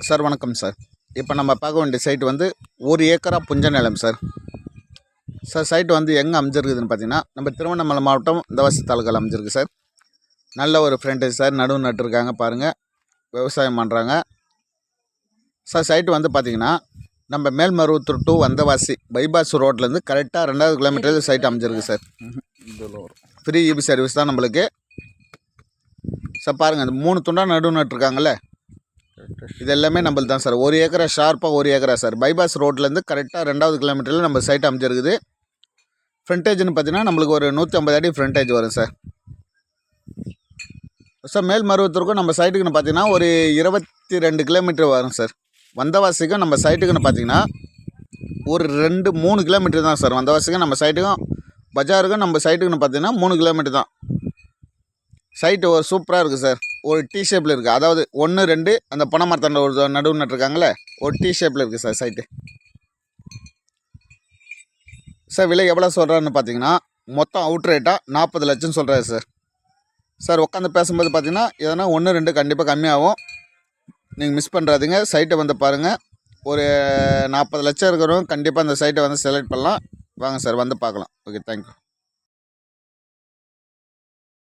Sir வணக்கம் sir. இப்போ நம்ம பார்க்க வேண்டிய சைட் வந்து 1 ஏக்கரா புஞ்ச நிலம் சார். சைட் வந்து எங்கே அமைஞ்சிருக்குதுன்னு பார்த்தீங்கன்னா, நம்ம திருவண்ணாமலை மாவட்டம் இந்தவாசி தாலுக்காவில் அமைஞ்சிருக்கு சார். நல்ல ஒரு ஃப்ரண்டேஜ் சார். நடுவு நட்டுருக்காங்க பாருங்கள், விவசாயம் பண்ணுறாங்க சார். சைட்டு வந்து பார்த்திங்கன்னா, நம்ம மேல்மருவத்தூர் டு வந்தவாசி பைபாஸ் ரோட்லேருந்து கரெக்டாக 2வது கிலோமீட்டர் சைட் அமைஞ்சிருக்கு சார். ஃப்ரீ இபி சர்வீஸ் தான் நம்மளுக்கு சார். பாருங்கள், இந்த 3 துண்டாக நடுவு நட்டுருக்காங்கல்ல, இது எல்லாமே நம்மளுக்கு தான் சார். 1 ஏக்கரா ஷார்ப்பாக 1 ஏக்கரா சார். பைபாஸ் ரோட்லேருந்து கரெக்டாக 2வது கிலோமீட்டரில் நம்ம சைட் அமைஞ்சிருக்குது. ஃப்ரண்டேஜ்னு பார்த்தீங்கன்னா நம்மளுக்கு ஒரு 150 அடி ஃப்ரண்டேஜ் வரும் சார். சார் மேல்மருவத்தூருக்கும் நம்ம சைட்டுக்குன்னு பார்த்தீங்கன்னா ஒரு 22 கிலோமீட்டர் வரும் சார். வந்தவாசிக்கும் நம்ம சைட்டுக்குன்னு பார்த்தீங்கன்னா ஒரு 2-3 கிலோமீட்டர் தான் சார். வந்தவாசிக்கும் நம்ம சைட்டுக்கும் பஜாருக்கும் நம்ம சைட்டுக்குன்னு பார்த்தீங்கன்னா 3 கிலோமீட்டர் தான். சைட்டு ஒரு சூப்பராக இருக்குது சார். ஒரு டீ ஷேப்பில் இருக்குது, அதாவது 1, 2 அந்த பனை மரத்தாண்ட ஒரு நடுவு நட்டுருக்காங்களே, ஒரு டீ ஷேப்பில் இருக்குது சார் சைட்டு. சார் விலை எவ்வளோ சொல்கிறான்னு பார்த்தீங்கன்னா, மொத்தம் அவுட் ரேட்டாக 40 லட்சம் சொல்கிறாரு சார். சார் உட்காந்து பேசும்போது பார்த்தீங்கன்னா எதனா 1, 2 கண்டிப்பாக கம்மியாகும். நீங்கள் மிஸ் பண்ணுறாதீங்க. சைட்டை வந்து பாருங்கள். ஒரு 40 லட்சம் இருக்கிறவங்க கண்டிப்பாக அந்த சைட்டை வந்து செலக்ட் பண்ணலாம். வாங்க சார், வந்து பார்க்கலாம். Okay, thank you.